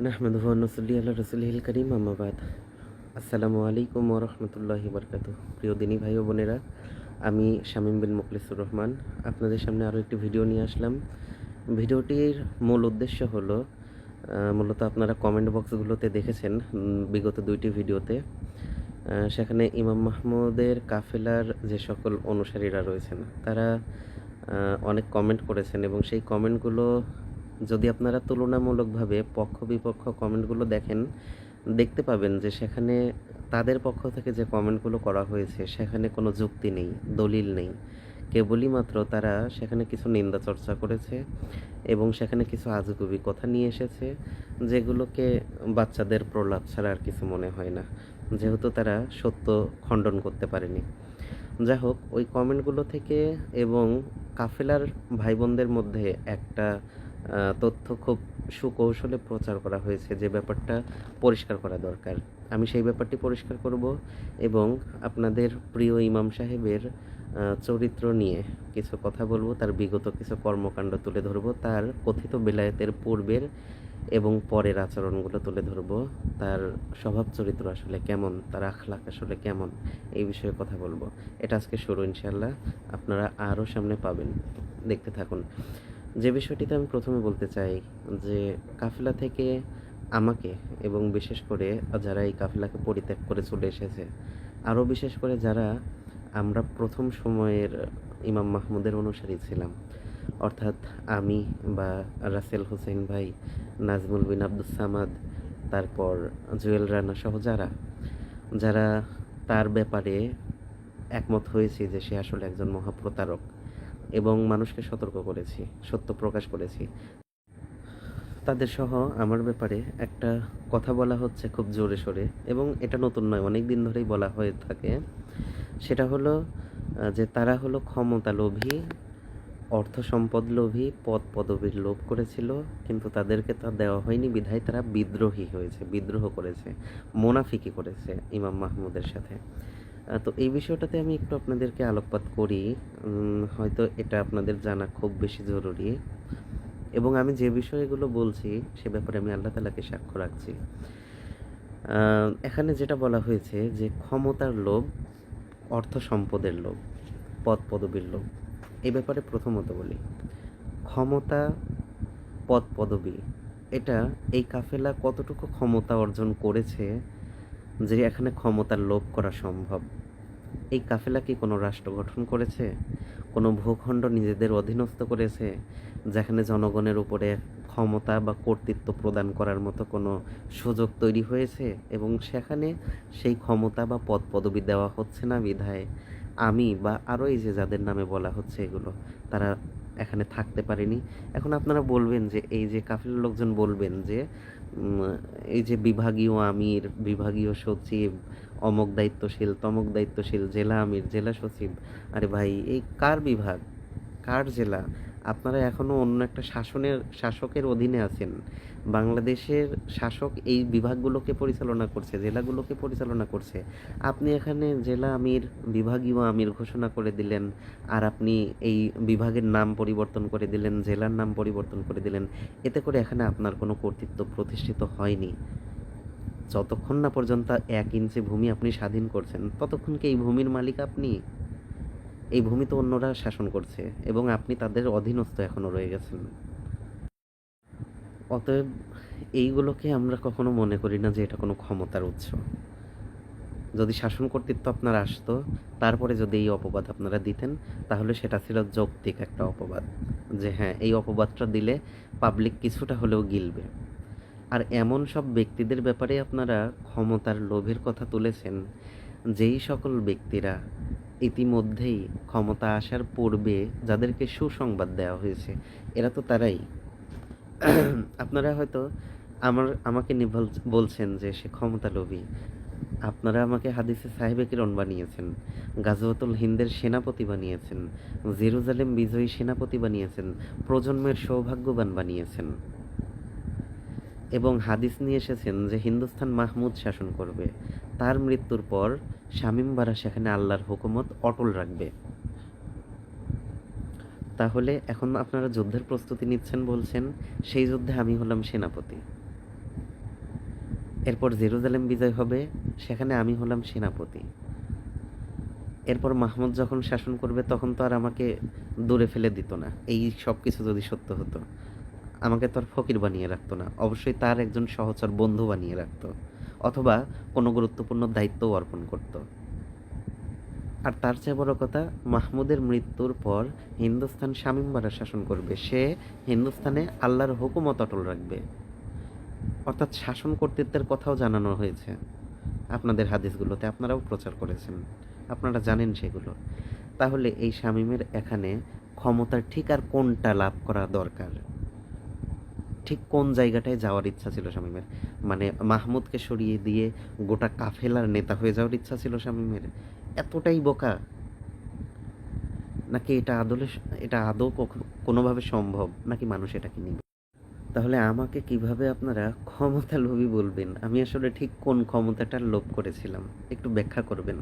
নাহমাদুহু ওয়া নুসাল্লি আলা রাসূলিহিল কারীম আম্মা বাদ। আসসালামু আলাইকুম ওয়া রাহমাতুল্লাহি ওয়া বারাকাতুহু। প্রিয় দিনী ভাই ও বোনেরা, আমি শামীম বিন মুখলিসুর রহমান আপনাদের সামনে আরও একটি ভিডিও নিয়ে আসলাম। ভিডিওটির মূল উদ্দেশ্য হলো মূলত আপনারা কমেন্ট বক্সগুলোতে দেখেছেন বিগত 2টি ভিডিওতে সেখানে ইমাম মাহমুদের কাফেলার যে সকল অনুসারীরা রয়েছেন তারা অনেক কমেন্ট করেছেন এবং সেই কমেন্টগুলো যদি আপনারা তুলনামূলকভাবে পক্ষ বিপক্ষ কমেন্টগুলো দেখেন, দেখতে পাবেন যে সেখানে তাদের পক্ষ থেকে যে কমেন্টগুলো করা হয়েছে সেখানে কোনো যুক্তি নেই, দলিল নেই। কেবলই মাত্র তারা সেখানে কিছু নিন্দা চর্চা করেছে এবং সেখানে কিছু আজগুবি কথা নিয়ে এসেছে, যেগুলোকে বাচ্চাদের প্রলাপ ছাড়া আর কিছু মনে হয় না, যেহেতু তারা সত্য খণ্ডন করতে পারেনি। যাই হোক, ওই কমেন্টগুলো থেকে এবং কাফেলার ভাই বোনদের মধ্যে একটা তথ্য খুব সুকৌশলে প্রচার করা হয়েছে, যে ব্যাপারটা পরিষ্কার করা দরকার। আমি সেই ব্যাপারটি পরিষ্কার করব এবং আপনাদের প্রিয় ইমাম সাহেবের চরিত্র নিয়ে কিছু কথা বলবো, তার বিগত কিছু কর্মকাণ্ড তুলে ধরবো, তার কথিত বেলায়েতের পূর্বের এবং পরের আচরণগুলো তুলে ধরবো, তার স্বভাব চরিত্র আসলে কেমন, তার আখলাক আসলে কেমন, এই বিষয়ে কথা বলবো। এটা আজকে শুরু, ইনশাল্লাহ আপনারা আরও সামনে পাবেন, দেখতে থাকুন। যে বিষয়টিতে আমি প্রথমে বলতে চাই যে কাফেলা থেকে আমাকে এবং বিশেষ করে যারা এই কাফেলাকে পরিত্যাগ করে চলে এসেছে, আরও বিশেষ করে যারা আমরা প্রথম সময়ের ইমাম মাহমুদের অনুসারী ছিলাম, অর্থাৎ আমি বা রাসেল হোসেন ভাই, নাজমুল বিন আব্দুস সামাদ, তারপর জুয়েল রানা সহ যারা যারা তার ব্যাপারে একমত হয়েছি যে সে আসলে একজন মহাপ্রতারক এবং মানুষকে সতর্ক করেছি, সত্য প্রকাশ করেছি, তাদের সহ আমার ব্যাপারে একটা কথা বলা হচ্ছে খুব জোরে সোরে, এবং এটা নতুন নয়, অনেক দিন ধরেই বলা হয়ে থাকে। সেটা হলো যে তারা হলো ক্ষমতা লোভী, অর্থ সম্পদ লোভী, পদ পদবীর লোভ করেছিল, কিন্তু তাদেরকে তা দেওয়া হয়নি বিধায় তারা বিদ্রোহী হয়েছে, বিদ্রোহ করেছে, মোনাফিকি করেছে ইমাম মাহমুদের সাথে। তো এই বিষয়টাতে আমি একটু আপনাদেরকে আলোকপাত করি, হয়তো এটা আপনাদের জানা খুব বেশি জরুরি, এবং আমি যে বিষয়গুলো বলছি সে ব্যাপারে আমি আল্লাহ তাআলাকে সাক্ষ্য রাখছি। এখানে যেটা বলা হয়েছে যে ক্ষমতার লোভ, অর্থ সম্পদের লোভ, পদ পদবীর লোভ, এই ব্যাপারে প্রথমত বলি, ক্ষমতা, পদ পদবী, এটা এই কাফেলা কতটুকু ক্ষমতা অর্জন করেছে যে এখানে ক্ষমতার লোভ করা সম্ভব? এই কাফেলা কি কোনো রাষ্ট্র গঠন করেছে? কোনো ভূখণ্ড নিজেদের অধীনস্থ করেছে যেখানে জনগণের উপরে ক্ষমতা বা কর্তৃত্ব প্রদান করার মতো কোনো সুযোগ তৈরি হয়েছে এবং সেখানে সেই ক্ষমতা বা পদ পদবি দেওয়া হচ্ছে না বিধায় আমি বা আরও এই যে যাদের নামে বলা হচ্ছে এগুলো, তারা এখানে থাকতে পারেনি? এখন আপনারা বলবেন যে এই যে কাফেলার লোকজন বলবেন যে এই যে বিভাগীয় আমির, বিভাগীয় সচিব, অমুক দায়িত্বশীল, তমুক দায়িত্বশীল, জেলা আমির, জেলা সচিব, আরে ভাই এই কার বিভাগ, কার জেলা? আপনারা এখনও অন্য একটা শাসকের অধীনে আছেন। বাংলাদেশের শাসক এই বিভাগগুলোকে পরিচালনা করছে, জেলাগুলোকে পরিচালনা করছে। আপনি এখানে জেলা আমির, বিভাগীয় আমির ঘোষণা করে দিলেন, আর আপনি এই বিভাগের নাম পরিবর্তন করে দিলেন, জেলার নাম পরিবর্তন করে দিলেন। এতে করে এখানে আপনার কোনো কর্তৃত্ব প্রতিষ্ঠিত হয়নি। যতক্ষণ না পর্যন্ত 1 ইঞ্চি ভূমি আপনি স্বাধীন করছেন, ততক্ষণ কি এই ভূমির মালিক আপনি? এই ভূমি তো অন্যরা শাসন করছে এবং আপনি তাদের অধীনস্থ এখনো রয়ে গেছেন। অতএব এইগুলোকে আমরা কখনো মনে করি না যে এটা কোনো ক্ষমতার উৎস। যদি শাসন কর্তৃত্ব আপনার আসতো, তারপরে যদি এই অপবাদ আপনারা দিতেন, তাহলে সেটা ছিল যৌক্তিক একটা অপবাদ, যে হ্যাঁ এই অপবাদটা দিলে পাবলিক কিছুটা হলেও গিলবে। আর এমন সব ব্যক্তিদের ব্যাপারে আপনারা ক্ষমতার লোভের কথা তুলেছেন, যেই সকল ব্যক্তিরা ইতিমধ্যেই ক্ষমতা আসার পূর্বে যাদেরকে সুসংবাদ দেওয়া হয়েছে, এরা তো তারাই। আপনারা হয়তো আমাকে নিয়ে বলছেন যে সে ক্ষমতা লোভী। আপনারা আমাকে হাদিসে সাহেবে কিরণ বানিয়েছেন, গাজওয়াতুল হিন্দের সেনাপতি বানিয়েছেন, জেরুজালেম বিজয়ী সেনাপতি বানিয়েছেন, প্রজন্মের সৌভাগ্যবান বানিয়েছেন, এবং হাদিস নিয়ে এসেছেন যে হিন্দুস্তান মাহমুদ শাসন করবে, তার মৃত্যুর পর শামীম বারা সেখানে আল্লাহর হুকুমত অটল রাখবে। তাহলে এখন আপনারা যুদ্ধের প্রস্তুতি নিচ্ছেন বলছেন, সেই যুদ্ধে আমি হলাম সেনাপতি। এরপর জেরুজালেম বিজয় হবে, সেখানে আমি হলাম সেনাপতি। এরপর মাহমুদ যখন শাসন করবে তখন তো আর আমাকে দূরে ফেলে দিত না। এই সব কিছু যদি সত্য হতো, আমাকে তো আর ফকির বানিয়ে রাখতো না, অবশ্যই তার একজন সহচর বন্ধু বানিয়ে রাখতো, অথবা কোনো গুরুত্বপূর্ণ দায়িত্বও অর্পণ করত। আর তার চেয়ে বড় কথা, মাহমুদের মৃত্যুর পর হিন্দুস্তান শামীম বারা শাসন করবে। সে হিন্দুস্তানে আল্লাহর হুকুমত অটল রাখবে, অর্থাৎ শাসন কর্তৃত্বের কথাও জানানো হয়েছে আপনাদের হাদিসগুলোতে, আপনারাও প্রচার করেছেন, আপনারা জানেন সেগুলো। তাহলে এই শামীমের এখানে ক্ষমতার ঠিক আর কোনটা লাভ করা দরকার, ঠিক কোন জায়গাটায় যাওয়ার ইচ্ছা ছিল শামীমের? মানে মাহমুদকে সরিয়ে দিয়ে গোটা কাফেলার নেতা হয়ে যাওয়ার ইচ্ছা ছিল শামীমের? এতটাই বোকা? নাকি এটা আদৌ কোনোভাবে সম্ভব, নাকি মানুষ এটাকে নিবে? তাহলে আমাকে কিভাবে আপনারা ক্ষমতা লোভী বলবেন? আমি আসলে ঠিক কোন ক্ষমতাটার লোভ করেছিলাম, একটু ব্যাখ্যা করবেন।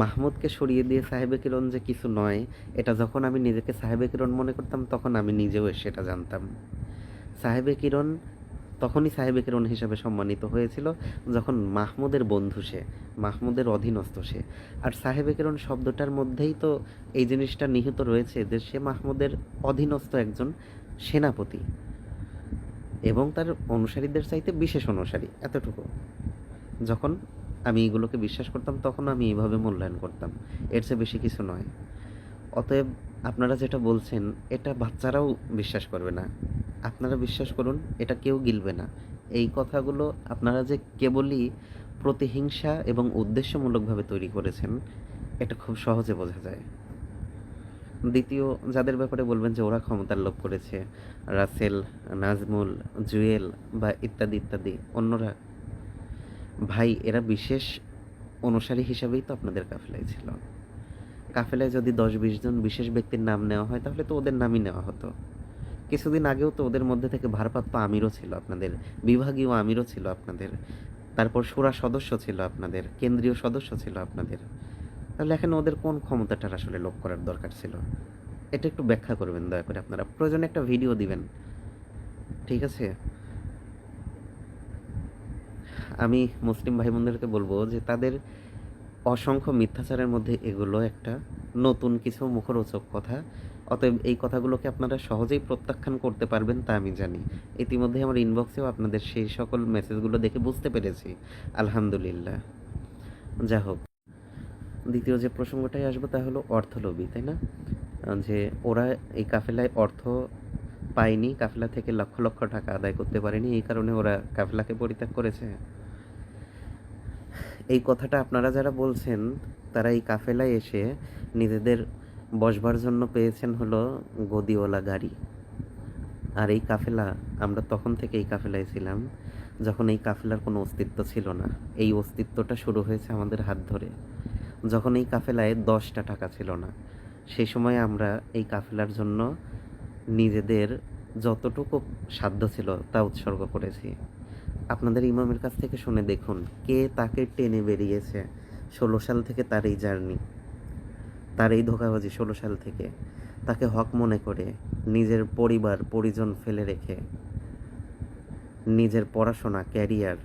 মাহমুদকে সরিয়ে দিয়ে সাহেবে কিরণ যে কিছু নয়, এটা যখন আমি নিজেকে সাহেবে কিরণ মনে করতাম তখন আমি নিজেও সেটা জানতাম। সাহেবে কিরণ তখনই সাহেবে কিরণ হিসাবে সম্মানিত হয়েছিল যখন মাহমুদের বন্ধু সে, মাহমুদের অধীনস্থ সে। আর সাহেবে কিরণ শব্দটার মধ্যেই তো এই জিনিসটা নিহিত রয়েছে যে সে মাহমুদের অধীনস্থ একজন সেনাপতি এবং তার অনুসারীদের চাইতে বিশেষ অনুসারী, এতটুকু। যখন আমি এগুলোকে বিশ্বাস করতাম তখন আমি এইভাবে মূল্যায়ন করতাম, এর চেয়ে বেশি কিছু নয়। অতএব আপনারা যেটা বলছেন এটা বাচ্চারাও বিশ্বাস করবে না, আপনারা বিশ্বাস করুন, এটা কেউ গিলবে না। এই কথাগুলো আপনারা যে কেবলই প্রতিহিংসা এবং উদ্দেশ্যমূলকভাবে তৈরি করেছেন, এটা খুব সহজে বোঝা যায়। দ্বিতীয়, যাদের ব্যাপারে বলবেন যে ওরা ক্ষমতার লোভ করেছে, রাসেল, নাজমুল, জুয়েল বা ইত্যাদি ইত্যাদি অন্যরা, ভাই এরা বিশেষ অনুসারী হিসাবেই তো আপনাদের কাফেলায় ছিল। কাফেলায় যদি 10-20 জন বিশেষ ব্যক্তির নাম নেওয়া হয় তাহলে তো ওদের নামই নেওয়া হতো। কিছুদিন আগেও তো ওদের মধ্যে থেকে ভারপ্রাপ্ত আমিরও ছিল আপনাদের, বিভাগীয় আমিরও ছিল আপনাদের, তারপর শুরা সদস্য ছিল আপনাদের, কেন্দ্রীয় সদস্য ছিল আপনাদের। তাহলে এখানে ওদের কোন ক্ষমতাটার আসলে লোভ করার দরকার ছিল? এটা একটু ব্যাখ্যা করবেন দয়া করে, আপনারা প্রয়োজনে একটা ভিডিও দিবেন, ঠিক আছে? আমি মুসলিম ভাই বোনদেরকে বলবো যে তাদের অসংখ্য মিথ্যাচারের মধ্যে এগুলো একটা নতুন কিছু মুখরোচক কথা। অতএব এই কথাগুলোকে আপনারা সহজেই প্রত্যাখ্যান করতে পারবেন তা আমি জানি। ইতিমধ্যে আমার ইনবক্সেও আপনাদের সেই সকল মেসেজগুলো দেখে বুঝতে পেরেছি, আলহামদুলিল্লাহ। যা হোক, দ্বিতীয় যে প্রসঙ্গটায় আসবো তা হলো অর্থলোভী, তাই না? যে ওরা এই কাফেলায় অর্থ পায়নি, কাফেলা থেকে লক্ষ লক্ষ টাকা আদায় করতে পারেনি, এই কারণে ওরা কাফেলাকে পরিত্যাগ করেছে। এই কথাটা আপনারা যারা বলছেন তারা এই কাফেলায় এসে নিজেদের বসবার জন্য পেয়েছেন হলো গদিওয়ালা গাড়ি। আর এই কাফেলা, আমরা তখন থেকে এই কাফেলায় ছিলাম যখন এই কাফেলার কোনো অস্তিত্ব ছিল না। এই অস্তিত্বটা শুরু হয়েছে আমাদের হাত ধরে যখন এই কাফেলায় 10টা টাকা ছিল না। সেই সময় আমরা এই কাফেলার জন্য নিজেদের যতটুকু সাধ্য ছিল তা উৎসর্গ করেছি। আপনাদের ইমামের কাছ থেকে শুনে দেখুন কে তাকে টেনে বেরিয়েছে। 16 সাল থেকে তার এই জার্নি, তার এই ধোঁকাবাজি, 16 সাল থেকে তাকে হক মনে করে নিজের পরিবার পরিজন ফেলে রেখে, নিজের পড়াশোনা, ক্যারিয়ার,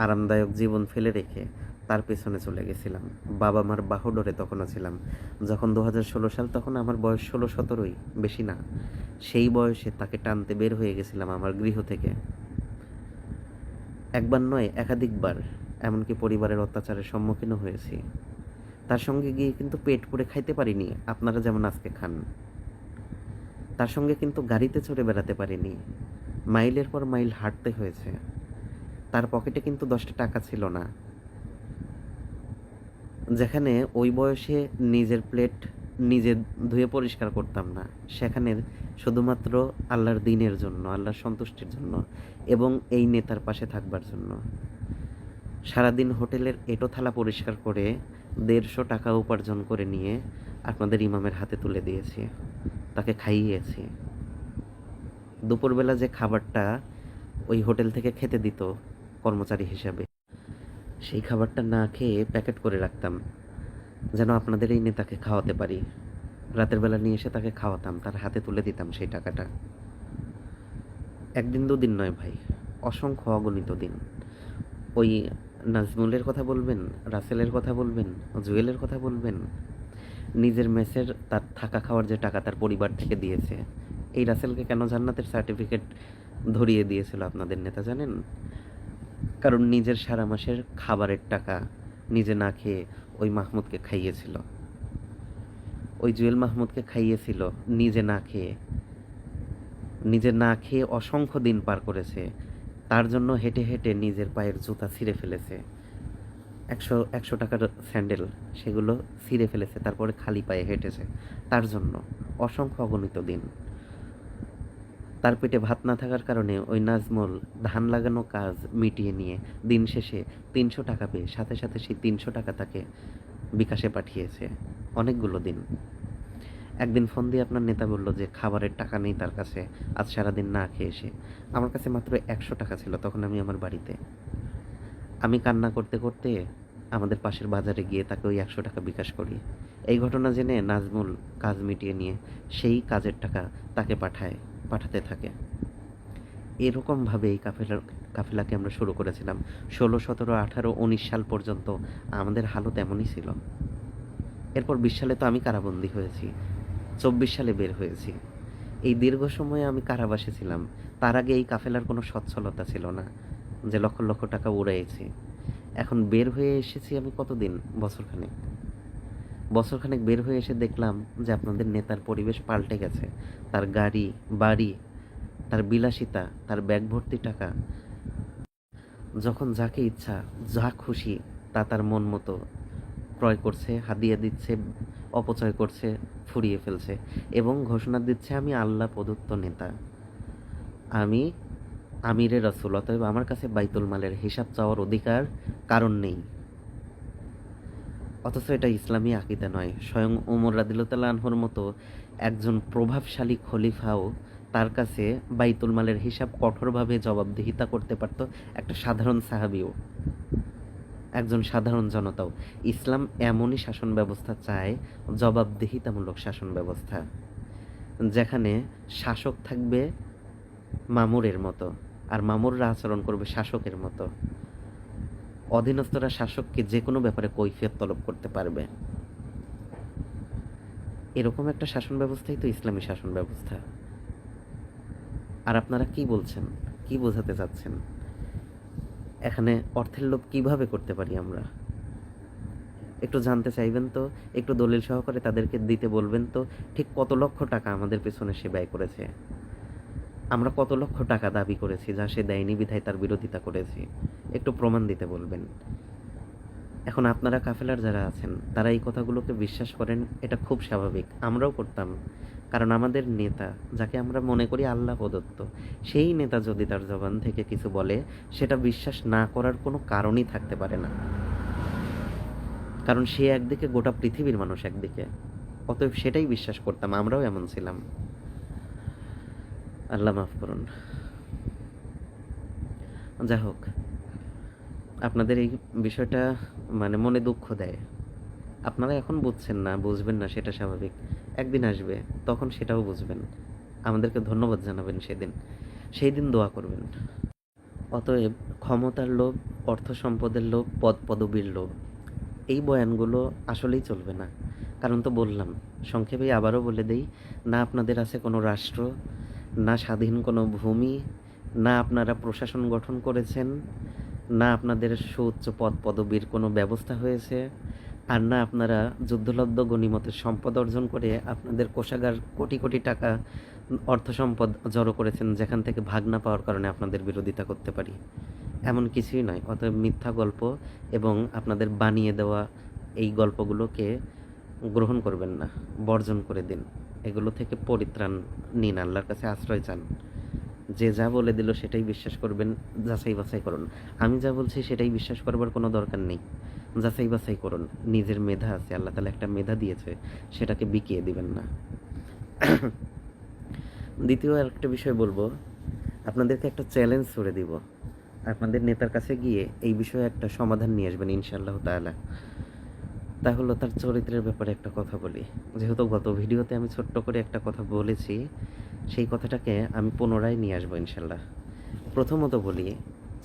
আরামদায়ক জীবন ফেলে রেখে তার পেছনে চলে গেছিলাম। বাবা মার বাহুডোরে তখনও ছিলাম। যখন 2016 সাল, তখন আমার বয়স 16-17, বেশি না। সেই বয়সে তাকে টানতে বের হয়ে গেছিলাম আমার গৃহ থেকে। একবার নয়, একাধিকবার, এমনকি পরিবারের অত্যাচারের সম্মুখীনও হয়েছি। তার সঙ্গে গিয়ে কিন্তু পেট পুড়ে খাইতে পারিনি, আপনারা যেমন আজকে খান। তার সঙ্গে কিন্তু গাড়িতে চড়ে বেড়াতে পারিনি, মাইলের পর মাইল হাঁটতে হয়েছে। তার পকেটে কিন্তু 10টা টাকা ছিল না। যেখানে ওই বয়সে নিজের প্লেট নিজে ধুয়ে পরিষ্কার করতাম না, সেখানে শুধুমাত্র আল্লাহর দ্বীনের জন্য, আল্লাহর সন্তুষ্টির জন্য এবং এই নেতার পাশে থাকবার জন্য সারাদিন হোটেলের এঁটো থালা পরিষ্কার করে 150 টাকা উপার্জন করে নিয়ে আপনাদের ইমামের হাতে তুলে দিয়েছি, তাকে খাইয়েছি। দুপুরবেলা যে খাবারটা ওই হোটেল থেকে খেতে দিত কর্মচারী হিসাবে, সেই খাবারটা না খেয়ে প্যাকেট করে রাখতাম যেন আপনাদের এই নেতাকে খাওয়াতে পারি। রাতের বেলা নিয়ে এসে তাকে খাওয়াতাম, তার হাতে তুলে দিতাম সেই টাকাটা। একদিন দুদিন নয় ভাই, অসংখ্য অগণিত দিন। ওই নাজমুলের কথা বলবেন, রাসেলের কথা বলবেন, জুয়েলের কথা বলবেন, নিজের মেসের তার থাকা খাওয়ার যে টাকা তার পরিবার থেকে দিয়েছে। এই রাসেলকে কেন জান্নাতের সার্টিফিকেট ধরিয়ে দিয়েছিল আপনাদের নেতা জানেন? কারণ নিজের সারা মাসের খাবারের টাকা নিজে না খেয়ে ওই মাহমুদকে খাইয়েছিল, ওই জুয়েল মাহমুদকে খাইয়েছিল নিজে না খেয়ে। নিজে না খেয়ে অসংখ্য দিন পার করেছে, তার জন্য হেঁটে হেঁটে নিজের পায়ের জুতা ছিঁড়ে ফেলেছে। 100 টাকার স্যান্ডেল সেগুলো ছিঁড়ে ফেলেছে, তারপরে খালি পায়ে হেঁটেছে তার জন্য অসংখ্য অগণিত দিন। তার পেটে ভাত না থাকার কারণে ওই নাজমুল ধান লাগানো কাজ মিটিয়ে নিয়ে দিন শেষে 300 টাকা পেয়ে সাথে সাথে সেই 300 টাকা তাকে বিকাশে পাঠিয়েছে অনেকগুলো দিন। একদিন ফোন দিয়ে আপনার নেতা বলল যে খাবারের টাকা নেই তার কাছে, আজ সারাদিন না খেয়ে এসে। আমার কাছে মাত্র 100 টাকা ছিল, তখন আমি আমার বাড়িতে। আমি কান্না করতে করতে আমাদের পাশের বাজারে গিয়ে তাকে ওই 100 টাকা বিকাশ করি। এই ঘটনা জেনে নাজমুল কাজ মিটিয়ে নিয়ে সেই কাজের টাকা তাকে পাঠাতে থাকে। এরকমভাবে এই কাফেলাকে আমরা শুরু করেছিলাম। 16, 17, 18, 19 সাল পর্যন্ত আমাদের হালত এমনই ছিল। এরপর 20 সালে তো আমি কারাবন্দী হয়েছি, 24 সালে বের হয়েছি। এই দীর্ঘ সময়ে আমি কারাবাসে ছিলাম। তার আগে এই কাফেলার কোনো সচ্ছলতা ছিল না যে লক্ষ লক্ষ টাকা উড়াইছি। এখন বের হয়ে এসেছি আমি কতদিন, বছরখানেক বের হয়ে এসে দেখলাম যে আপনাদের নেতার পরিবেশ পাল্টে গেছে। তার গাড়ি বাড়ি, তার বিলাসিতা, তার ব্যাগ ভর্তি টাকা, যখন যাকে ইচ্ছা যা খুশি তা তার মন মতো ক্রয় করছে, হাদিয়া দিচ্ছে, অপচয় করছে, ফুরিয়ে ফেলছে এবং ঘোষণা দিচ্ছে আমি আল্লাহ প্রদত্ত নেতা, আমি আমিরে রাসূল, অতএব আমার কাছে বাইতুল মালের হিসাব চাওয়ার অধিকার কারণ নেই। অথচ এটা ইসলামী আকীদা নয়। স্বয়ং ওমর রাদিয়াল্লাহু তাআলা আনহুর মতো একজন প্রভাবশালী খলিফাও তার কাছে বাইতুল মালের হিসাব কঠোরভাবে জবাবদিহিতা করতে পারত একটা সাধারণ সাহাবীও, একজন সাধারণ জনতাও। ইসলাম এমনই শাসন ব্যবস্থা চায়, জবাবদিহিতামূলক শাসন ব্যবস্থা, যেখানে শাসক থাকবে মামুরের মতো আর মামুররা আচরণ করবে শাসকের মতো। অধীনস্থরা শাসককে যে কোনো ব্যাপারে কৈফিয়ত তলব করতে পারবে। এরকম একটা শাসন ব্যবস্থাই তো ইসলামী শাসন ব্যবস্থা। আর আপনারা কি বলছেন, কি বোঝাতে চাচ্ছেন? এখানে অর্থের লোভ কিভাবে করতে পারি আমরা? একটু জানতে চাইবেন তো, একটু দলিল সহকারে তাদেরকে দিতে বলবেন তো, ঠিক কত লক্ষ টাকা আমাদের পেছনে সে ব্যয় করেছে, আমরা কত লক্ষ টাকা দাবি করেছি যা সে দেয়নি বিধায় তার বিরোধিতা করেছি, একটু প্রমাণ দিতে বলবেন। এখন আপনারা কাফেলার যারা আছেন তারা এই কথাগুলোকে বিশ্বাস করেন, এটা খুব স্বাভাবিক, আমরাও করতাম। কারণ আমাদের নেতা, যাকে আমরা মনে করি আল্লাহ প্রদত্ত, সেই নেতা যদি তার জবান থেকে কিছু বলে, সেটা বিশ্বাস না করার কোনো কারণই থাকতে পারে না। কারণ সে একদিকে, গোটা পৃথিবীর মানুষ একদিকে, অতএব সেটাই বিশ্বাস করতাম। আমরাও এমন ছিলাম। আল্লাহ মাফ করুন। যাই হোক, আপনাদের এই বিষয়টা মনে দুঃখ দেয়। আপনারা এখন বুঝছেন না, বুঝবেন না, সেটা স্বাভাবিক। একদিন আসবে, তখন সেটাও বুঝবেন। আমাদেরকে ধন্যবাদ জানাবেন সেদিন, সেই দিন দোয়া করবেন। অতএব ক্ষমতার লোভ, অর্থ সম্পদের লোভ, পদ পদবীর লোভ, এই বয়ানগুলো আসলেই চলবে না। কারণ তো বললাম, সংক্ষেপে আবারও বলে দেই, না আপনাদের আছে কোনো রাষ্ট্র, না স্বাধীন কোনো ভূমি, না আপনারা প্রশাসন গঠন করেছেন, না আপনাদের সুউচ্চ পদ পদবীর কোনো ব্যবস্থা হয়েছে, আর না আপনারা যুদ্ধলব্ধ গনিমতের সম্পদ অর্জন করে আপনাদের কোষাগার কোটি কোটি টাকা অর্থ সম্পদ জড়ো করেছেন, যেখান থেকে ভাগ না পাওয়ার কারণে আপনাদের বিরোধিতা করতে পারি। এমন কিছুই নয়। অতএব মিথ্যা গল্প এবং আপনাদের বানিয়ে দেওয়া এই গল্পগুলোকে গ্রহণ করবেন না, বর্জন করে দিন। এগুলো থেকে পরিত্রাণ নিন, আল্লাহর কাছে আশ্রয় চান। যে যা বলে দিল সেটাই বিশ্বাস করবেন, যাচাই বাছাই করুন। আমি যা বলছি সেটাই বিশ্বাস করবার কোনো দরকার নেই, যাচাই বাছাই করুন। নিজের মেধা আছে, আল্লাহ তাআলা একটা মেধা দিয়েছে, সেটাকে বিকিয়ে দিবেন না। দ্বিতীয় আরেকটা বিষয় বলবো, আপনাদেরকে একটা চ্যালেঞ্জ ছুড়ে দিব। আপনাদের নেতার কাছে গিয়ে এই বিষয়ে একটা সমাধান নিয়ে আসবেন ইনশাআল্লাহ তাআলা। তা হলো তার চরিত্রের ব্যাপারে একটা কথা বলি। যেহেতু গত ভিডিওতে আমি ছোট্ট করে একটা কথা বলেছি, সেই কথাটাকে আমি পুনরায় নিয়ে আসবো ইনশাআল্লাহ। প্রথমত বলি,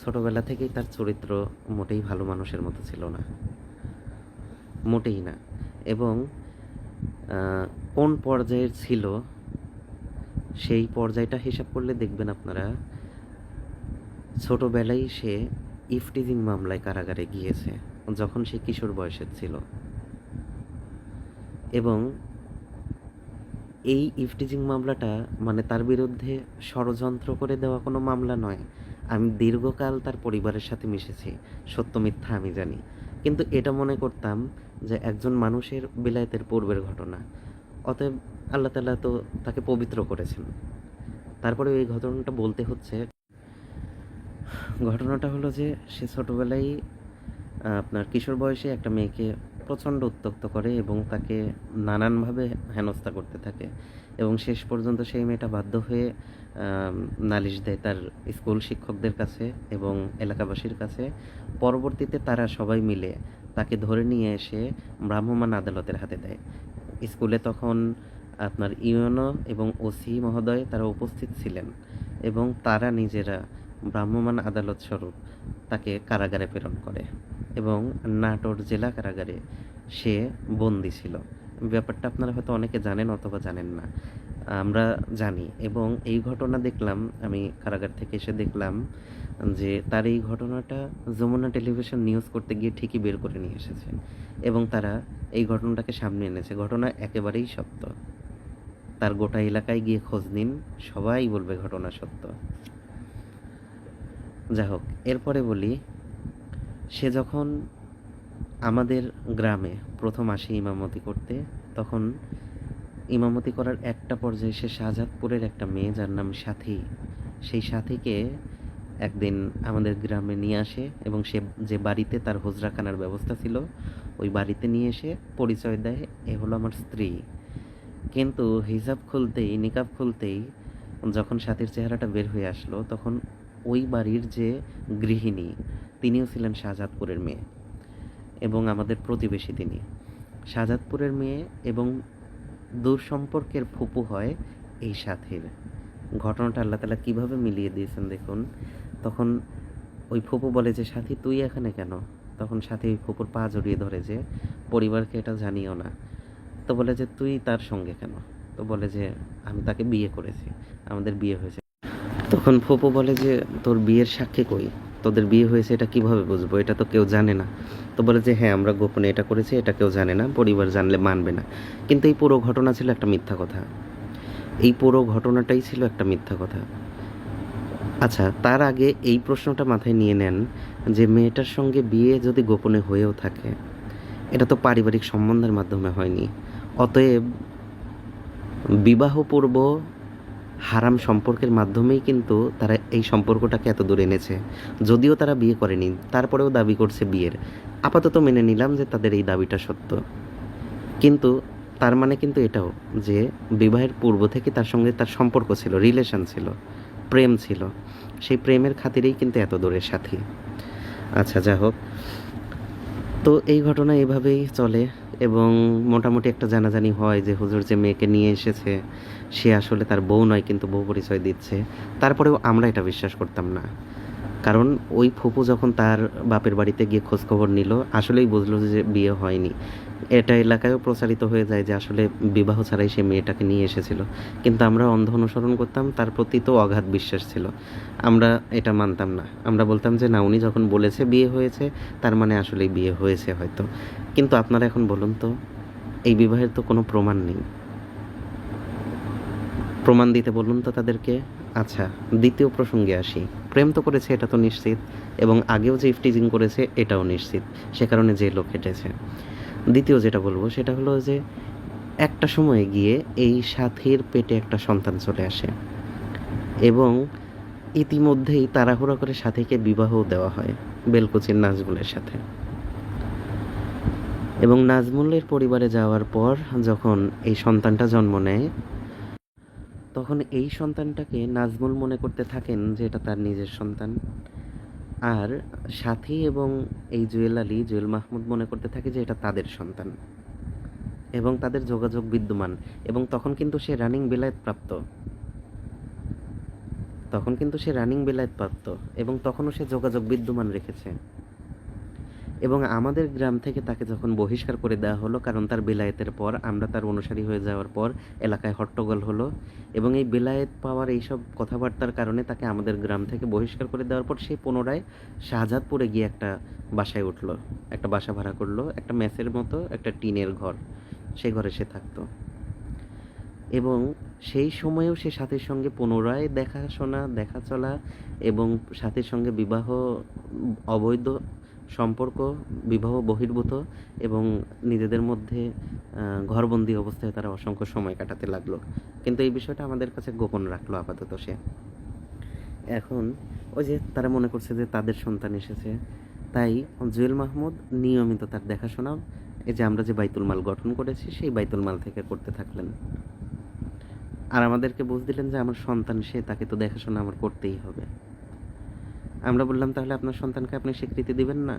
ছোটবেলা থেকেই তার চরিত্র মোটেই ভালো মানুষের মতো ছিল না, মোটেই না। এবং কোন পর্যায়ের ছিল সেই পর্যায়টা হিসাব করলে দেখবেন আপনারা, ছোটবেলায় সে ইফটিজিং মামলায় কারাগারে গিয়েছে যখন সে কিশোর বয়সের ছিল। এবং এই ইফটিজিং মামলাটা মানে তার বিরুদ্ধে ষড়যন্ত্র করে দেওয়া কোনো মামলা নয়। আমি দীর্ঘকাল তার পরিবারের সাথে মিশেছি, সত্য মিথ্যা আমি জানি, কিন্তু এটা মনে করতাম যে একজন মানুষের বিলায়েতের পূর্বের ঘটনা, অতএব আল্লাহ তাআলা তো তাকে পবিত্র করেছেন। তারপরে এই ঘটনাটা বলতে হচ্ছে। ঘটনাটা হলো যে সে ছোটোবেলায় আপনার কিশোর বয়সে একটা মেয়েকে প্রচণ্ড উত্ত্যক্ত করে এবং তাকে নানানভাবে হেনস্থা করতে থাকে, এবং শেষ পর্যন্ত সেই মেয়েটা বাধ্য হয়ে নালিশ দেয় তার স্কুল শিক্ষকদের কাছে এবং এলাকাবাসীর কাছে। পরবর্তীতে তারা সবাই মিলে তাকে ধরে নিয়ে এসে ভ্রাম্যমাণ আদালতের হাতে দেয়। স্কুলে তখন আপনার ইউএনও এবং ওসি মহোদয় তারা উপস্থিত ছিলেন, এবং তারা নিজেরা ভ্রাম্যমাণ আদালত স্বরূপ তাকে কারাগারে প্রেরণ করে, এবং নাটোর জেলা কারাগারে সে বন্দি ছিল। ব্যাপারটা আপনারা হয়তো অনেকে জানেন অথবা জানেন না, আমরা জানি। এবং এই ঘটনা দেখলাম, আমি কারাগার থেকে এসে দেখলাম যে তার এই ঘটনাটা যমুনা টেলিভিশন নিউজ করতে গিয়ে ঠিকই বের করে নিয়ে এসেছে, এবং তারা এই ঘটনাটাকে সামনে এনেছে। ঘটনা একেবারেই সত্য, তার গোটা এলাকায় গিয়ে খোঁজ নিন, সবাই বলবে ঘটনা সত্য। যা হোক, এরপরে বলি, সে যখন আমাদের গ্রামে প্রথম আসে ইমামতি করতে, তখন ইমামতি করার একটা পর্যায়ে সে শাহজাদপুরের একটা মেয়ে যার নাম সাথী, সেই সাথীকে একদিন আমাদের গ্রামে নিয়ে আসে, এবং সে যে বাড়িতে তার হুজরাখানার ব্যবস্থা ছিল ওই বাড়িতে নিয়ে এসে পরিচয় দেয়, এ হলো আমার স্ত্রী। কিন্তু হিজাব খুলতেই, নিকাব খুলতেই যখন সাথীর চেহারাটা বের হয়ে আসলো, তখন ওই বাড়ির যে গৃহিণী তিনিও ছিলেন শাহজাদপুরের মেয়ে, এবং আমাদের প্রতিবেশী তিনি শাহজাদপুরের মেয়ে, এবং দূর সম্পর্কের ফুপু হয় এই সাথীর। ঘটনাটা আল্লাহ তাআলা কীভাবে মিলিয়ে দিয়েছেন দেখুন। তখন ওই ফুপু বলে যে, সাথী তুই এখানে কেন? তখন সাথী ওই ফুপুর পা জড়িয়ে ধরে যে, পরিবারকে এটা জানিও না। তো বলে যে, তুই তার সঙ্গে কেন? তো বলে যে, আমি তাকে বিয়ে করেছি, আমাদের বিয়ে হয়েছে। তখন ফুপু বলে যে, তোর বিয়ের সাক্ষী কই? তোদের বিয়ে হয়েছে এটা কিভাবে বুঝবো? এটা তো কেউ জানে না। তো বলে যে, হ্যাঁ আমরা গোপনে এটা করেছি, এটা কেউ জানে না, পরিবার জানলে মানবে না। কিন্তু এই পুরো ঘটনা ছিল একটা মিথ্যা কথা, এই পুরো ঘটনাটাই ছিল একটা মিথ্যা কথা। আচ্ছা, তার আগে এই প্রশ্নটা মাথায় নিয়ে নেন যে মেয়েটার সঙ্গে বিয়ে যদি গোপনে হয়েও থাকে, এটা তো পারিবারিক সম্বন্ধের মাধ্যমে হয়নি। অতএব বিবাহপূর্ব হারাম সম্পর্কের মাধ্যমেই কিন্তু তারা এই সম্পর্কটাকে এত দূর এনেছে। যদিও তারা বিয়ে করেনি, তারপরেও দাবি করছে বিয়ের। আপাতত মেনে নিলাম যে তাদের এই দাবিটা সত্য, কিন্তু তার মানে কিন্তু এটাও যে বিবাহের পূর্ব থেকে তার সঙ্গে তার সম্পর্ক ছিল, রিলেশন ছিল, প্রেম ছিল। সেই প্রেমের খাতিরেই কিন্তু এত দূরের সাথী। আচ্ছা, যা হোক, তো এই ঘটনা এভাবেই চলে, এবং মোটামুটি একটা জানাজানি হয় যে হুজুর যে মেয়েকে নিয়ে এসেছে সে আসলে তার বউ নয়, কিন্তু বউ পরিচয় দিচ্ছে। তারপরেও আমরা এটা বিশ্বাস করতাম না, কারণ ওই ফুপু যখন তার বাপের বাড়িতে গিয়ে খোঁজখবর নিল, আসলেই বুঝলো যে বিয়ে হয়নি। এটা এলাকায়ও প্রচারিত হয়ে যায় যে আসলে বিবাহ ছাড়াই সে মেয়েটাকে নিয়ে এসেছিল, কিন্তু আমরা অন্ধ অনুসরণ করতাম, তার প্রতি তো অগাধ বিশ্বাস ছিল। আমরা এটা মানতাম না, আমরা বলতাম যে না, উনি যখন বলেছে বিয়ে হয়েছে তার মানে আসলেই বিয়ে হয়েছে হয়তো। কিন্তু আপনারা এখন বলুন তো, এই বিবাহের তো কোনো প্রমাণ নেই, প্রমাণ দিতে বলুন তো তাদেরকে। আচ্ছা, দ্বিতীয় প্রসঙ্গে আসি। প্রেম তো করেছে, এটা তো নিশ্চিত, এবং আগেও যে ইফটিজিং করেছে এটাও নিশ্চিত, সে কারণে জেলও খেটেছে। দ্বিতীয় যেটা বলবো সেটা হলো যে একটা সময়ে গিয়ে এই সাথীর পেটে একটা সন্তান চলে আসে, এবং ইতিমধ্যেই তাড়াহুড়ো করে সাথীকে বিবাহও দেওয়া হয় বেলকুচির নাজমুলের সাথে। এবং নাজমুলের পরিবারে যাওয়ার পর যখন এই সন্তানটা জন্ম নেয়, তখন এই সন্তানটাকে নাজমুল মনে করতে থাকেন যে এটা তার নিজের সন্তান, আর সাথী এবং এই জুয়েল আলী, জুয়েল মাহমুদ মনে করতে থাকে যে এটা তাদের সন্তান, এবং তাদের যোগাযোগ বিদ্যমান। এবং তখন কিন্তু সে রানিং বেলায়েত প্রাপ্ত, তখন কিন্তু সে রানিং বেলায়েত প্রাপ্ত এবং তখনও সে যোগাযোগ বিদ্যমান রেখেছে। এবং আমাদের গ্রাম থেকে তাকে যখন বহিষ্কার করে দেওয়া হলো, কারণ তার বেলায়েতের পর আমরা তার অনুসারী হয়ে যাওয়ার পর এলাকায় হট্টগোল হলো, এবং এই বেলায়েত পাওয়ার এইসব কথাবার্তার কারণে তাকে আমাদের গ্রাম থেকে বহিষ্কার করে দেওয়ার পর সে পুনরায় শাহজাদপুরে গিয়ে একটা বাসায় উঠলো, একটা বাসা ভাড়া করলো, একটা মেসের মতো একটা টিনের ঘর, সেই ঘরে সে থাকতো। এবং সেই সময়েও সে সাথীর সঙ্গে পুনরায় দেখাশোনা, দেখা চলা এবং সাথীর সঙ্গে বিবাহ, অবৈধ সম্পর্ক, বিবাহ বহির্ভূত এবং নিজেদের মধ্যে ঘরবন্দি অবস্থায় তারা অসংখ্য সময় কাটাতে লাগলো। কিন্তু এই বিষয়টা আমাদের কাছে গোপন রাখলো আপাতত সে। এখন ওই যে তারা মনে করছে যে তাদের সন্তান এসেছে, তাই জুয়েল মাহমুদ নিয়মিত তার দেখাশোনা, এই যে আমরা যে বাইতুল মাল গঠন করেছি সেই বাইতুল মাল থেকে করতে থাকলেন। আর আমাদেরকে বুঝ দিলেন যে আমার সন্তান সে, তাকে তো দেখাশোনা আমার করতেই হবে। আমরা বললাম, তাহলে আপনার সন্তানকে আপনি স্বীকৃতি দিবেন না?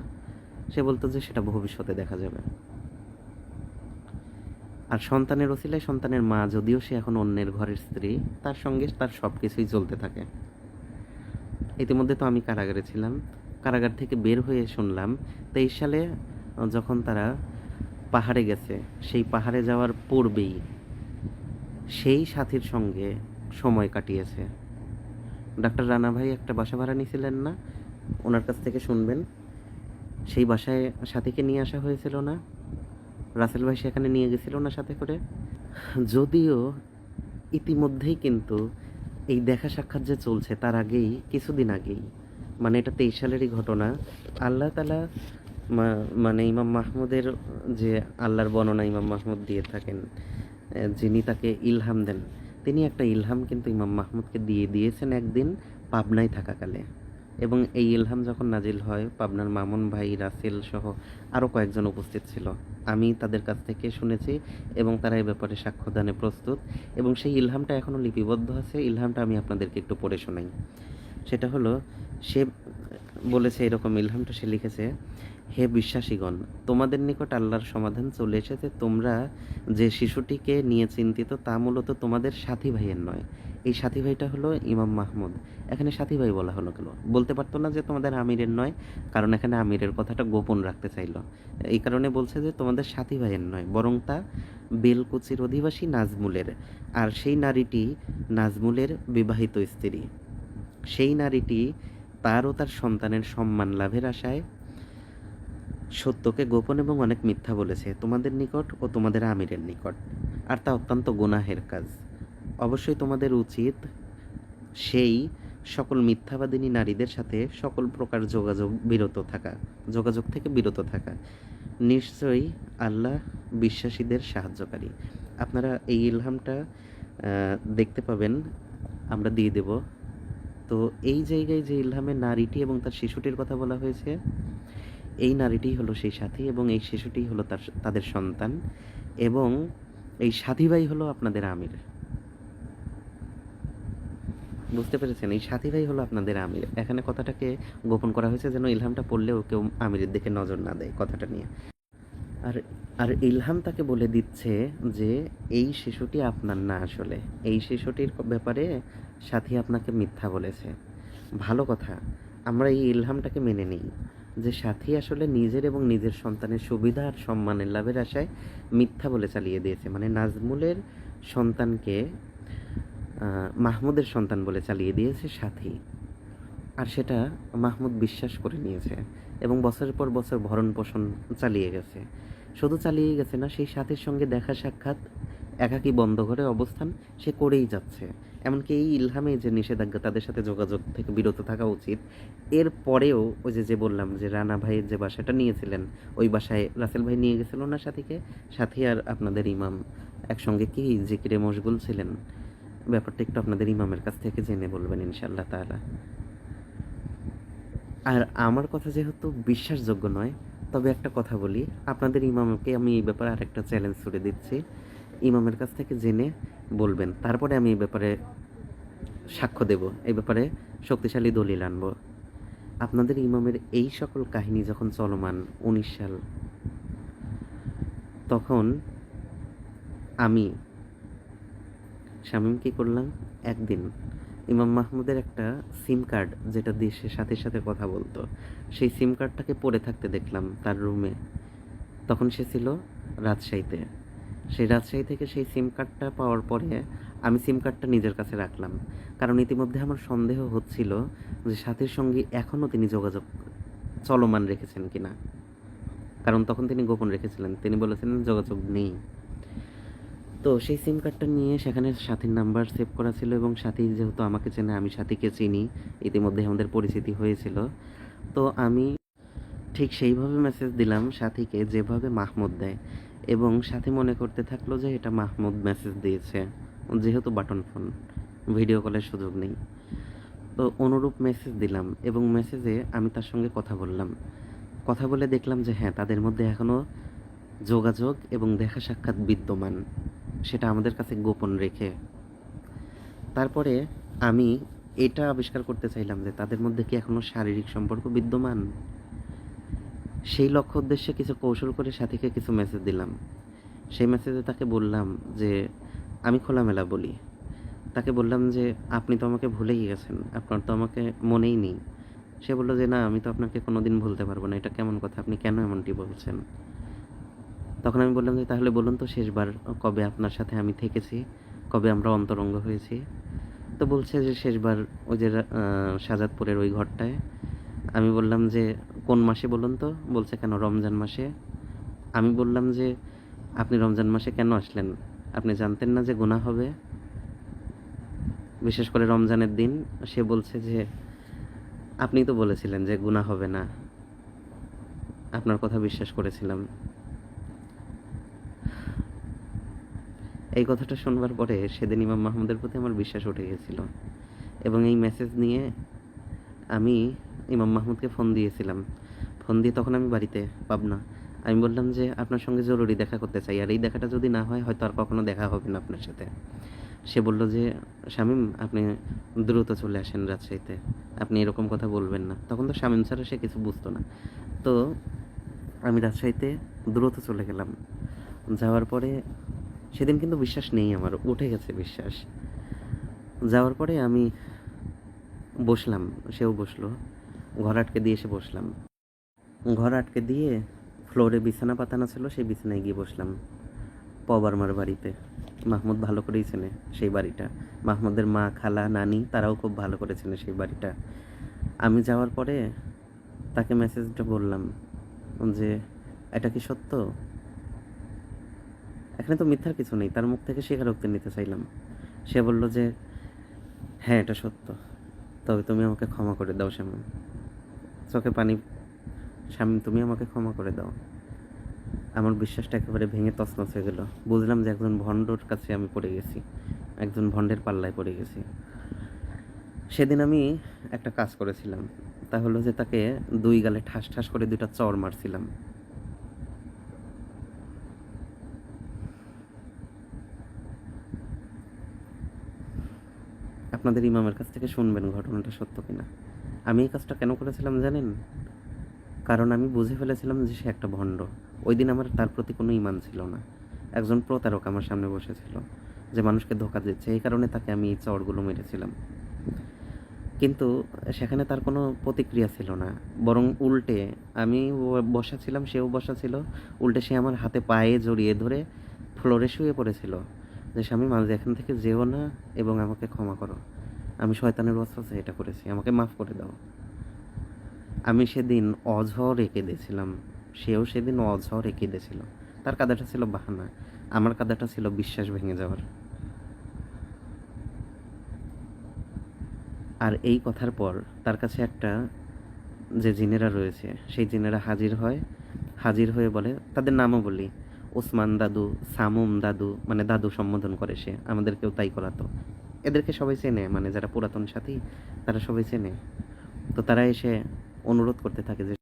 সে বলতো যে সেটা ভবিষ্যতে দেখা যাবে। আর সন্তানের ওসিলায় সন্তানের মা, যদিও সে এখন অন্যের ঘরের স্ত্রী, তার সঙ্গে তার সব কিছুই চলতে থাকে। ইতিমধ্যে তো আমি কারাগারে ছিলাম, কারাগার থেকে বের হয়ে শুনলাম 23 সালে যখন তারা পাহাড়ে গেছে, সেই পাহাড়ে যাওয়ার পূর্বেই সেই সাথীর সঙ্গে সময় কাটিয়েছে। ডাক্তার রানা ভাই একটা বাসা ভাড়া নিয়েছিলেন না, ওনার কাছ থেকে শুনবেন। সেই বাসায় সাথীকে নিয়ে আসা হয়েছিল না, রাসেল ভাই সেখানে নিয়ে গেছিল না সাথে করে। যদিও ইতিমধ্যেই কিন্তু এই দেখা সাক্ষাৎ যে চলছে তার আগেই, কিছুদিন আগেই, মানে এটা 23 সালেরই ঘটনা, আল্লাহ তাআলা মানে ইমাম মাহমুদের যে আল্লাহর বর্ণনা ইমাম মাহমুদ দিয়ে থাকেন, যিনি তাকে ইলহাম দেন, তিনি একটা ইলহাম কিন্তু ইমাম মাহমুদকে দিয়ে দিয়েছেন একদিন পাবনায় থাকাকালে। এবং এই ইলহাম যখন নাজিল হয়, পাবনার মামুন ভাই, রাসেল সহ আরও কয়েকজন উপস্থিত ছিল। আমি তাদের কাছ থেকে শুনেছি এবং তারা এই ব্যাপারে সাক্ষ্যদানে প্রস্তুত। এবং সেই ইলহামটা এখনও লিপিবদ্ধ আছে। ইলহামটা আমি আপনাদেরকে একটু পড়ে শোনাই। সেটা হলো, সে বলেছে এরকম, ইলহামটা সে লিখেছে: হে বিশ্বাসীগণ, তোমাদের নিকট আল্লাহর সমাধান চলে এসেছে। তোমরা যে শিশুটিকে নিয়ে চিন্তিত তা মূলত তোমাদের সাথী ভাইয়ের নয়। এই সাথী ভাইটা হলো ইমাম মাহমুদ। এখানে সাথী ভাই বলা হলো কেন? বলতে পারতো না যে তোমাদের আমিরের নয়, কারণ এখানে আমিরের কথাটা গোপন রাখতে চাইলো। এই কারণে বলছে যে তোমাদের সাথী ভাইয়ের নয়, বরং তা বেলকুচির অধিবাসী নাজমুলের। আর সেই নারীটি নাজমুলের বিবাহিত স্ত্রী। সেই নারীটি তার ও তার সন্তানের সম্মান লাভের আশায় সত্যকে গোপন এবং অনেক মিথ্যা বলেছে তোমাদের নিকট ও তোমাদের আমিরের নিকট, আর তা অত্যন্ত গুনাহের কাজ। অবশ্যই তোমাদের উচিত সেই সকল মিথ্যাবাদিনী নারীদের সাথে সকল প্রকার যোগাযোগ থেকে বিরত থাকা। নিশ্চয়ই আল্লাহ বিশ্বাসীদের সাহায্যকারী। আপনারা এই ইলহামটা দেখতে পাবেন, আমরা দিয়ে দেব। তো এই জায়গায় যে ইলহামে নারীটি এবং তার শিশুটির কথা বলা হয়েছে, এই নারীটি হলো সেই সাথী এবং এই শিশুটি হলো তাদের সন্তান, এবং এই সাথী ভাই হলো আপনাদের আমির। বুঝতে পেরেছেন? এই সাথী ভাই হলো আপনাদের আমির। এখানে কথাটাকে গোপন করা হয়েছে যেন ইলহামটা পড়লেও কেউ আমিরের দিকে নজর না দেয় কথাটা নিয়ে। আর আর ইলহাম তাকে বলে দিচ্ছে যে এই শিশুটি আপনার না, আসলে এই শিশুটির ব্যাপারে সাথী আপনাকে মিথ্যা বলেছে। ভালো কথা, আমরা এই ইলহামটাকে মেনে নিই যে সাথী আসলে নিজের এবং নিজের সন্তানের সুবিধা আর সম্মানের লাভের আশায় মিথ্যা বলে চালিয়ে দিয়েছে। মানে নাজমুলের সন্তানকে মাহমুদের সন্তান বলে চালিয়ে দিয়েছে সাথী, আর সেটা মাহমুদ বিশ্বাস করে নিয়েছে এবং বছরের পর বছর ভরণ পোষণ চালিয়ে গেছে। শুধু চালিয়ে গেছে না, সেই সাথীর সঙ্গে দেখা সাক্ষাৎ, একাকী বন্ধ ঘরে অবস্থান সে করেই যাচ্ছে। এমনকি এই ইলহামে যে নিষেধাজ্ঞা তাদের সাথে যোগাযোগ থেকে বিরত থাকা উচিত, এর পরেও ওই যে বললাম যে রানা ভাইয়ের যে বাসাটা নিয়েছিলেন, ওই বাসায় রাসেল ভাই নিয়ে গেছিল না সাথীকে। সাথী আর আপনাদের ইমাম একসঙ্গে কি জিকিরে মশগুল ছিলেন? ব্যাপারটা একটু আপনাদের ইমামের কাছ থেকে জেনে বলবেন ইনশাআল্লাহ তাআলা। আর আমার কথা যেহেতু বিশ্বাসযোগ্য নয়, তবে একটা কথা বলি, আপনাদের ইমামকে আমি এই ব্যাপারে আরেকটা চ্যালেঞ্জ ছুড়ে দিচ্ছি। ইমামের কাছ থেকে জেনে বলবেন, তারপরে আমি এই ব্যাপারে সাক্ষ্য দেব, এই ব্যাপারে শক্তিশালী দলিল আনব। আপনাদের ইমামের এই সকল কাহিনী যখন চলমান 19 সাল, তখন আমি শামীম কী করলাম, একদিন ইমাম মাহমুদের একটা সিম কার্ড যেটা দিয়ে সে সাথে সাথে কথা বলতো, সেই সিম কার্ডটাকে পড়ে থাকতে দেখলাম তার রুমে। তখন সে ছিল রাজশাহীতে। সেই রাজশাহী থেকে সেই সিম কার্ডটা পাওয়ার পরে আমি সিম কার্ডটা নিজের কাছে রাখলাম, কারণ ইতিমধ্যে আমার সন্দেহ হচ্ছিল যে সাথীর সঙ্গে এখনও তিনি যোগাযোগ চলমান রেখেছেন কিনা, কারণ তখন তিনি গোপন রেখেছিলেন, তিনি বলেছিলেন যোগাযোগ নেই। তো সেই সিম কার্ডটা নিয়ে সেখানে সাথীর নাম্বার সেভ করা ছিল, এবং সাথী যেহেতু আমাকে চেনে, আমি সাথীকে চিনি, ইতিমধ্যে আমাদের পরিচিতি হয়েছিল। তো আমি ঠিক সেইভাবে মেসেজ দিলাম সাথীকে যেভাবে মাহমুদ দেয়, এবং সাথী মনে করতে থাকলো যে এটা মাহমুদ মেসেজ দিয়েছে, যেহেতু বাটন ফোন, ভিডিও কলের সুযোগ নেই। তো অনুরূপ মেসেজ দিলাম, এবং মেসেজে আমি তার সঙ্গে কথা বললাম। কথা বলে দেখলাম যে হ্যাঁ, তাদের মধ্যে এখনও যোগাযোগ এবং দেখা সাক্ষাৎ বিদ্যমান, সেটা আমাদের কাছে গোপন রেখে। তারপরে আমি এটা আবিষ্কার করতে চাইলাম যে তাদের মধ্যে কি এখনও শারীরিক সম্পর্ক বিদ্যমান। সেই লক্ষ্য উদ্দেশ্যে কিছু কৌশল করে সাথীকে কিছু মেসেজ দিলাম। সেই মেসেজে তাকে বললাম যে, আমি খোলামেলা বলি, তাকে বললাম যে আপনি তো আমাকে ভুলেই গেছেন, আপনার তো আমাকে মনেই নেই। সে বলল যে না, আমি তো আপনাকে কোনোদিন ভুলতে পারবো না, এটা কেমন কথা, আপনি কেন এমনটি বলছেন? তখন আমি বললাম যে তাহলে বলুন তো শেষবার কবে আপনার সাথে আমি থেকেছি, কবে আমরা অন্তরঙ্গ হয়েছি? তো বলছে যে শেষবার ওই যে শাহজাদপুরের ওই ঘরটায়। আমি বললাম যে কোন মাসে বলুন তো? বলছে কেন, রমজান মাসে। আমি বললাম যে আপনি রমজান মাসে কেন আসলেন? আপনি জানতেন না যে গুনাহ হবে, বিশেষ করে রমজানের দিন? সে বলছে যে আপনিই তো বলেছিলেন যে গুনাহ হবে না, আপনার কথা বিশ্বাস করেছিলাম। এই কথাটা শুনবার পরে সেদিন ইমাম মাহমুদের প্রতি আমার বিশ্বাস উঠে গেছিল, এবং এই মেসেজ নিয়ে আমি ইমাম মাহমুদকে ফোন দিয়েছিলাম। ফোন দিয়ে তখন আমি বাড়িতে, পাবনা। আমি বললাম যে আপনার সঙ্গে জরুরি দেখা করতে চাই, আর এই দেখাটা যদি না হয় হয়তো আর কখনো দেখা হবে না আপনার সাথে। সে বলল যে শামীম, আপনি দ্রুত চলে আসেন রাজশাহীতে, আপনি এরকম কথা বলবেন না। তখন তো শামীম ছাড়া সে কিছু বুঝতো না। তো আমি রাজশাহীতে দ্রুত চলে গেলাম। যাওয়ার পরে সেদিন কিন্তু বিশ্বাস নেই, আমার উঠে গেছে বিশ্বাস। যাওয়ার পরে আমি বসলাম, সেও বসলো, ঘর আটকে দিয়ে এসে বসলাম। ঘর আটকে দিয়ে ফ্লোরে বিছানা পাতানো ছিল, সেই বিছানায় গিয়ে বসলাম। পবারমার বাড়িতে, মাহমুদ ভালো করেই চেনে সেই বাড়িটা। মাহমুদের মা, খালা, নানি তারাও খুব ভালো করে চেনে সেই বাড়িটা। আমি যাওয়ার পরে তাকে মেসেজটা বললাম যে এটা কি সত্য? এখানে তো মিথ্যার কিছু নেই, তার মুখ থেকে স্বীকারোক্তি নিতে চাইলাম। সে বলল যে হ্যাঁ, এটা সত্য, তবে তুমি আমাকে ক্ষমা করে দাও শামীম। চোখে পানি। শামীম, তুমি আমাকে ক্ষমা করে দাও। আমার বিশ্বাসটা একেবারে ভেঙে তছনছ হয়ে গেল। বুঝলাম যে একজন ভণ্ডর কাছে আমি পড়ে গেছি, একজন ভণ্ডের পাল্লায় পড়ে গেছি। সেদিন আমি একটা কাজ করেছিলাম, তা হলো যে তাকে দুই গালে ঠাস ঠাস করে দুইটা চড় মারছিলাম। আপনাদের ইমামের কাছ থেকে শুনবেন ঘটনাটা সত্য কিনা। আমি এই কাজটা কেন করেছিলাম জানেন? কারণ আমি বুঝে ফেলেছিলাম যে সে একটা ভণ্ড। ওই দিন আমার তার প্রতি কোনো ইমান ছিল না। একজন প্রতারক আমার সামনে বসেছিল, যে মানুষকে ধোঁকা দিচ্ছে, এই কারণে তাকে আমি এই চড়গুলো মেরেছিলাম। কিন্তু সেখানে তার কোনো প্রতিক্রিয়া ছিল না, বরং উল্টে আমি বসা ছিলাম, সেও বসা ছিল, উল্টে সে আমার হাতে পায়ে জড়িয়ে ধরে ফ্লোরে শুয়ে পড়েছিল যে স্বামী, মাঝে এখান থেকে যেও না এবং আমাকে ক্ষমা করো, আমি শয়তানের ওয়াসওয়াসে এটা করেছি, আমাকে মাফ করে দাও। আমি সেদিন অঝরে কেঁদেছিলাম, সেও সেদিন অঝরে কেঁদেছিল। তার কাঁদাটা ছিল বাহানা, আমার কাঁদাটা ছিল বিশ্বাস ভেঙে যাওয়ার। আর এই কথার পর তার কাছে একটা, যে জিনেরা রয়েছে সেই জিনেরা হাজির হয়। হাজির হয়ে বলে, তাদের নামও বলি, ওসমান দাদু, সামুম দাদু, মানে দাদু সম্বোধন করে সে, আমাদেরকেও তাই করাতো। এদেরকে সবাই চেনে, মানে যারা পুরাতন সাথী তারা সবাই চেনে। তো তারা এসে অনুরোধ করতে থাকে যে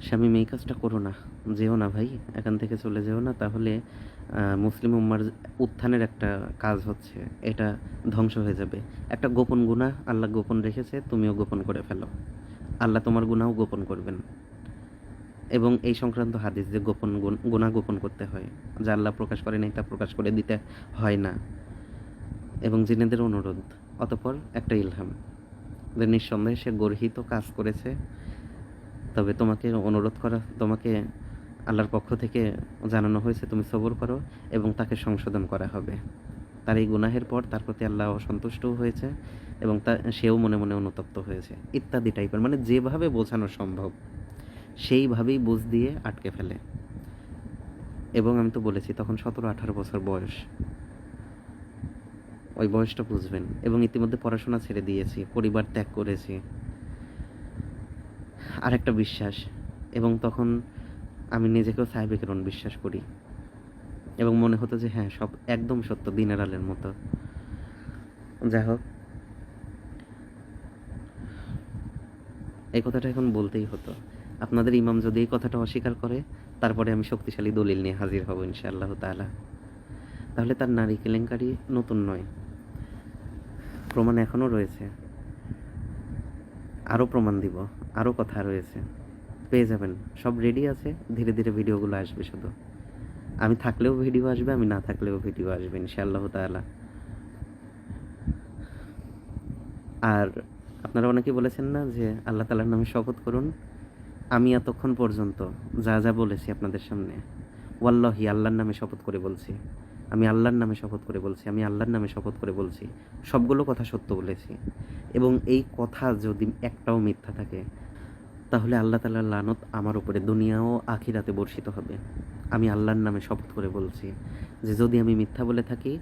শামীম, এই কাজটা করো না, যেও না ভাই, এখান থেকে চলে যেও না, তাহলে মুসলিম উম্মার উত্থানের একটা কাজ হচ্ছে, এটা ধ্বংস হয়ে যাবে। একটা গোপন গুনাহ আল্লাহ গোপন রেখেছে, তুমিও গোপন করে ফেলো, আল্লাহ তোমার গুনাহও গোপন করবেন। এবং এই সংক্রান্ত হাদিস যে গোপন গুনাহ গোপন করতে হয়, যা আল্লাহ প্রকাশ করে নাই তা প্রকাশ করে দিতে হয় না। এবং জিনেদের অনুরোধ, অতঃপর একটা ইলহাম যে নিঃসন্দেহে সে গর্হিত কাজ করেছে, তবে তোমাকে অনুরোধ করা, তোমাকে আল্লাহর পক্ষ থেকে জানানো হয়েছে তুমি সবর করো এবং তাকে সংশোধন করা হবে। তার এই গুনাহের পর তার প্রতি আল্লাহ অসন্তুষ্টও হয়েছে এবং সেও মনে মনে অনুতপ্ত হয়েছে, ইত্যাদি টাইপের, মানে যেভাবে বোঝানো সম্ভব সেইভাবেই বুঝ দিয়ে আটকে ফেলে। এবং আমি তো বলেছি তখন 17-18 বছর বয়স, ওই বয়সটা বুঝবেন। এবং ইতিমধ্যে পড়াশোনা ছেড়ে দিয়েছি, পরিবার ত্যাগ করেছি, আর একটা বিশ্বাস, এবং তখন আমি নিজেকেও সাহেবে কেরণ বিশ্বাস করি এবং মনে হতো যে হ্যাঁ সব একদম সত্য, দিনের আলের মতো। যাই হোক, এই কথাটা এখন বলতেই হতো। আপনাদের ইমাম যদি এই কথাটা অস্বীকার করে, তারপরে আমি শক্তিশালী দলিল নিয়ে হাজির হব ইনশাআল্লাহ তাআলা। তাহলে তার নারী কেলেঙ্কারি নতুন নয়, প্রমাণ এখনও রয়েছে, আরও প্রমাণ দিব, আরও কথা রয়েছে, পেয়ে যাবেন, সব রেডি আছে। ধীরে ধীরে ভিডিওগুলো আসবে, শুধু আমি থাকলেও ভিডিও আসবে, আমি না থাকলেও ভিডিও আসবে ইনশাআল্লাহ তাআলা। আর আপনারা অনেকেই বলেছেন না যে আল্লাহ তাআলার নামে শপথ করুন। আমি এতক্ষণ পর্যন্ত যা যা বলেছি আপনাদের সামনে, ওয়াল্লাহি আল্লাহর নামে শপথ করে বলছি, আমি আল্লাহর নামে শপথ করে বলছি, আমি আল্লাহর নামে শপথ করে বলছি, সবগুলো কথা সত্য বলেছি। এবং এই কথা যদি একটাও মিথ্যা থাকে, তাহলে আল্লাহ তাআলার লানত আমার উপরে দুনিয়া ও আখিরাতে বর্ষিত হবে। আমি আল্লাহর নামে শপথ করে বলছি যে যদি আমি মিথ্যা বলে থাকি,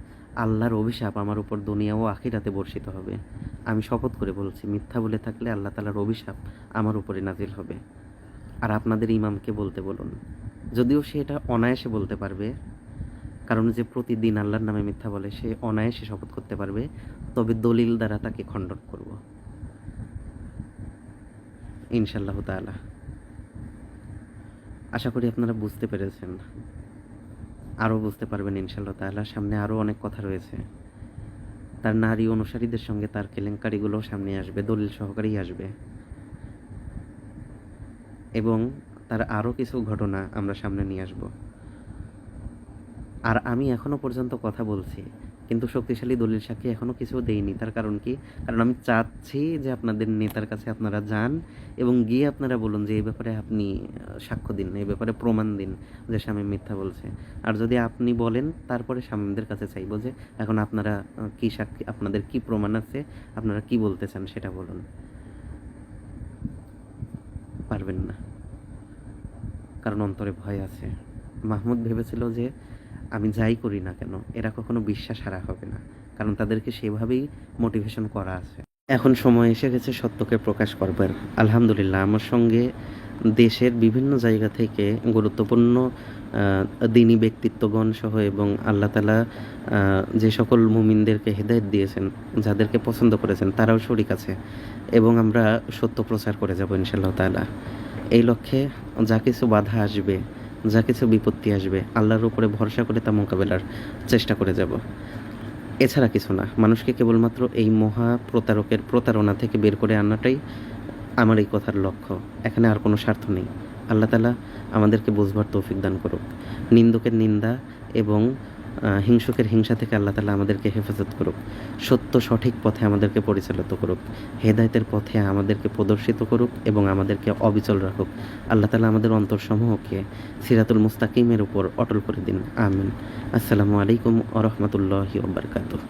আল্লাহর অভিশাপ আমার উপর দুনিয়া ও আখিরাতে বর্ষিত হবে। আমি শপথ করে বলছি, মিথ্যা বলে থাকলে আল্লাহ তাআলার অভিশাপ আমার উপরে নাজিল হবে। আর আপনাদের ইমামকে বলতে বলুন, যদিও সে এটা অনায়াসে বলতে পারবে, কারণ যে প্রতিদিন আল্লাহর নামে মিথ্যা বলে সে অনায়াসে শপথ করতে পারবে, তবে দলিল দ্বারা তাকে খণ্ডন করব ইনশাআল্লাহ তাআলা। আশা করি আপনারা বুঝতে পেরেছেন, আরও বুঝতে পারবেন ইনশাআল্লাহ তাআলা। সামনে আরও অনেক কথা রয়েছে, তার নারী অনুসারীদের সঙ্গে তার কেলেঙ্কারিগুলো সামনে আসবে, দলিল সহকারেই আসবে, এবং তার আরও কিছু ঘটনা আমরা সামনে নিয়ে আসব। আর আমি এখনও পর্যন্ত কথা বলছি, কিন্তু শক্তিশালী দলিল সাক্ষী এখনও কিছু দেইনি। তার কারণ কি? কারণ আমি চাচ্ছি যে আপনাদের নেতার কাছে আপনারা যান এবং গিয়ে আপনারা বলুন যে এই ব্যাপারে আপনি সাক্ষ্য দিন, এই ব্যাপারে প্রমাণ দিন যে শামীম মিথ্যা বলছে। আর যদি আপনি বলেন, তারপরে শামীমদের কাছে চাইবো যে এখন আপনারা কি সাক্ষী, আপনাদের কি প্রমাণ আছে, আপনারা কি বলতে চান সেটা বলুন। পারবেন না, কারণ অন্তরে ভয় আছে। মাহমুদ ভেবেছিল যে আমি যাই করি না কেন এরা কখনো বিশ্বাস হারা হবে না, কারণ তাদেরকে সেভাবেই মোটিভেশন করা আছে। এখন সময় এসে গেছে সত্যকে প্রকাশ করবার। আলহামদুলিল্লাহ, আমার সঙ্গে দেশের বিভিন্ন জায়গা থেকে গুরুত্বপূর্ণ দিনী ব্যক্তিত্বগণ সহ এবং আল্লাহ তাআলা যে সকল মুমিনদেরকে হেদায়েত দিয়েছেন, যাদেরকে পছন্দ করেছেন, তারাও শরীক আছে এবং আমরা সত্য প্রচার করে যাব ইনশাআল্লাহ তাআলা। এই লক্ষ্যে যা কিছু বাধা আসবে, যা কিছু বিপত্তি আসবে, আল্লাহর উপরে ভরসা করে তা মোকাবেলার চেষ্টা করে যাব, এছাড়া কিছু না। মানুষকে কেবলমাত্র এই মহা প্রতারকের প্রতারণা থেকে বের করে আনাটাই আমার এই কথার লক্ষ্য, এখানে আর কোনো স্বার্থ নেই। আল্লাহ তাআলা আমাদেরকে বুঝবার তৌফিক দান করুক, নিন্দুকের নিন্দা এবং হিংসুকের হিংসা থেকে আল্লাহ তাআলা আমাদেরকে হেফাজত করুক, সত্য সঠিক পথে আমাদেরকে পরিচালিত করুক, হেদায়েতের পথে আমাদেরকে প্রদর্শিত করুক এবং আমাদেরকে অবিচল রাখুক। আল্লাহ তাআলা আমাদের অন্তরসমূহকে সিরাতুল মুস্তাকিমের উপর অটল করে দিন, আমিন। আসসালামু আলাইকুম ওয়া রাহমাতুল্লাহি ওয়া বারাকাতুহু।